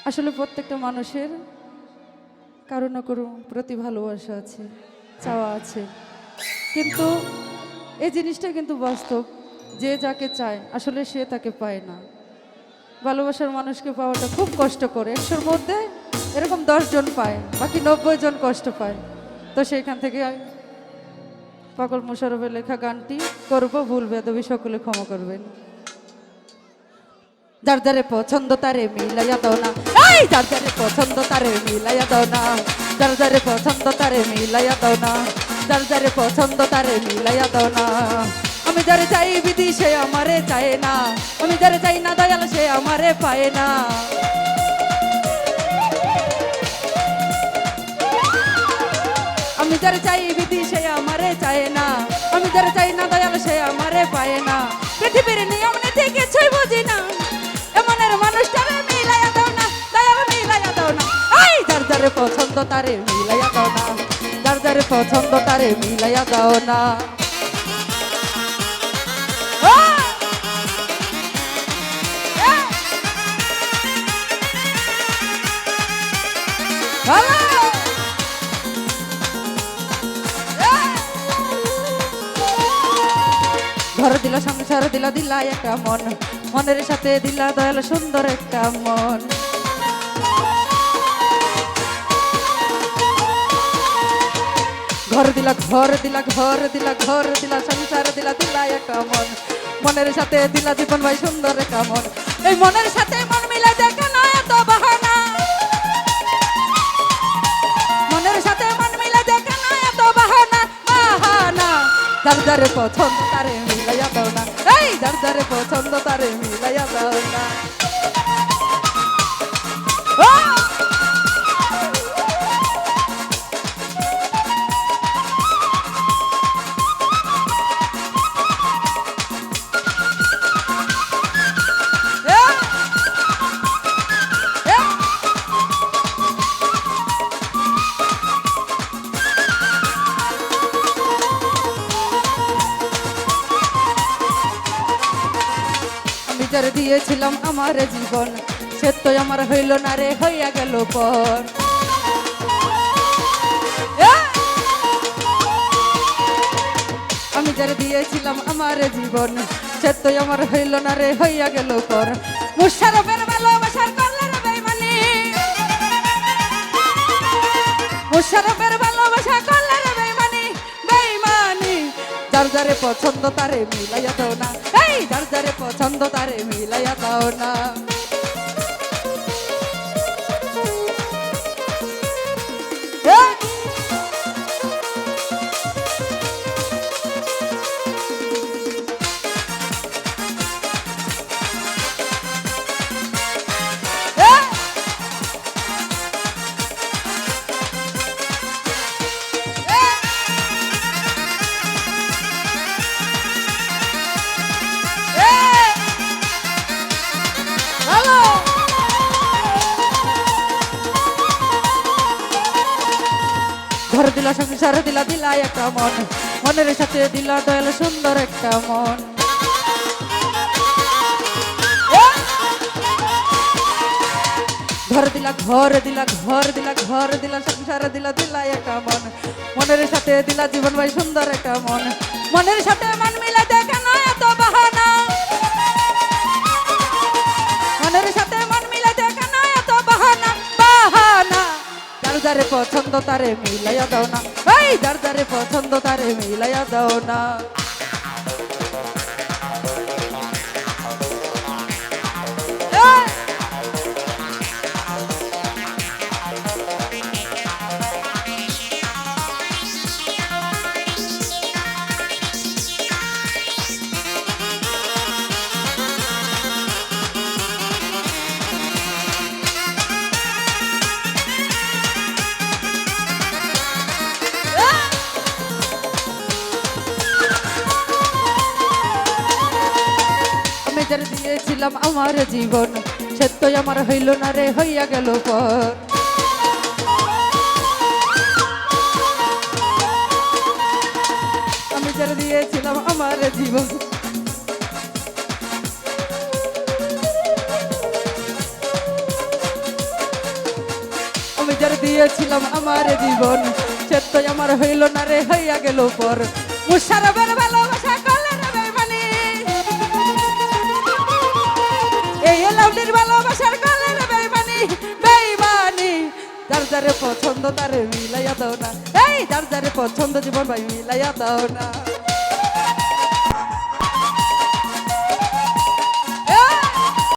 আসলে প্রত্যেকটা মানুষের কারো না কারো প্রতি ভালোবাসা আছে, চাওয়া আছে, কিন্তু এই জিনিসটা কিন্তু বাস্তব। যে যাকে চায় আসলে সে তাকে পায় না। ভালোবাসার মানুষকে পাওয়াটা খুব কষ্ট করে। 100-র মধ্যে এরকম 10 জন পায়, বাকি 90 জন কষ্ট পায়। তো সেইখান থেকে পাগল মোশাররফের লেখা গানটি করব, ভুল বেদবি সকলে ক্ষমা করবেন। যার যারে পছন্দ তারে মিলাইয়া দাও না, এই যার যারে পছন্দ তারে মিলাইয়া দাও না, যার যারে পছন্দ তারে মিলাইয়া দাও না, যার যারে পছন্দ তারে মিলাইয়া দাও না। আমি যারে চাই বিধি সে আমারে চায় না, আমি যারে চাই না দয়াল সে আমারে পায় না। আমি যারে চাই বিধি সে আমারে চায় না, আমি যারে চাই না দয়াল সে আমারে পায় না। পৃথিবীর নিয়ম নীতি কিছুই বুঝি না, এমনের মানুষটারে মিলাইয়া দাও না, দয়াল মিলাইয়া দাও না। এই যার যারে পছন্দ তারে মিলাইয়া দাও না, যার যারে পছন্দ তারে মিলাইয়া দাও না। ঘর দিলা সংসার দিলা, দিলা একটা মন, মনের সাথে দিলা দয়াল সুন্দর একটা মন। ঘর দিলা ঘর দিলা ঘর দিলা ঘর দিলা সংসার দিলা, দিলা একটা মন, মনের সাথে দিলা জীবন ভাই সুন্দর একটা মন। এই মনের সাথে মন মিলে দেখে না এত বাহানা, মনের সাথে মন মিলে দেখে না এত বাহানা বাহানা। যার যারে পছন্দ তারে মিলাইয়া দাও না, এই যার যারে পছন্দ তারে মিলাইয়া দাও না। যারে দিয়েছিলাম আমার জীবন, সে তো আমার হইল না রে, হইয়া গেল পর। আমি যারে দিয়েছিলাম আমার জীবন, সে তো আমার হইল না রে, হইয়া গেল পর। মোশাররফের ভালোবাসার করলে রে বেঈমানি, মোশাররফের ভালোবাসা করলে রে বেঈমানি বেঈমানি। যার যারে পছন্দ তারে মিলাইয়া দাও না, এই যার যারে পছন্দ তারে মিলাইয়া দাও না। ঘর দিলা সংসার দিলা, দিলা একটা মন, মনের সাথে দিলা দয়াল সুন্দর একটা মন। ঘর দিলা ঘর দিলা ঘর দিলা ঘর দিলা সংসার দিলা, দিলা একটা মন, মনের সাথে দিলা জীবন ভাই সুন্দর একটা মন। মনের সাথে মন মিলে দেখে না এত বাহানা, মনের সাথে মন মিলে দেখে না এত বাহানা বাহানা। যার যারে পছন্দ তারে মিলাইয়া দাও না, এই যার যারে পছন্দ তারে মিলাইয়া দাও না। যারে দিয়েছিলাম আমার জীবন, সে তো আমার হইল না রে, হইয়া গেল পর। আমি যারে দিয়েছিলাম আমার জীবন, আমি যার দিয়েছিলাম আমার জীবন সে তো আমার হইল না রে, হইয়া গেল পর। মুশারফের ভালোবাসা করলে রে বেইমানি, এই লাউলির ভালোবাসার করলে রে বেইমানি, বেইমানি। যার যারে পছন্দ তারে মিলাইয়া দাও না, এই যার যারে পছন্দ জীবন ভাই মিলাইয়া দাও না।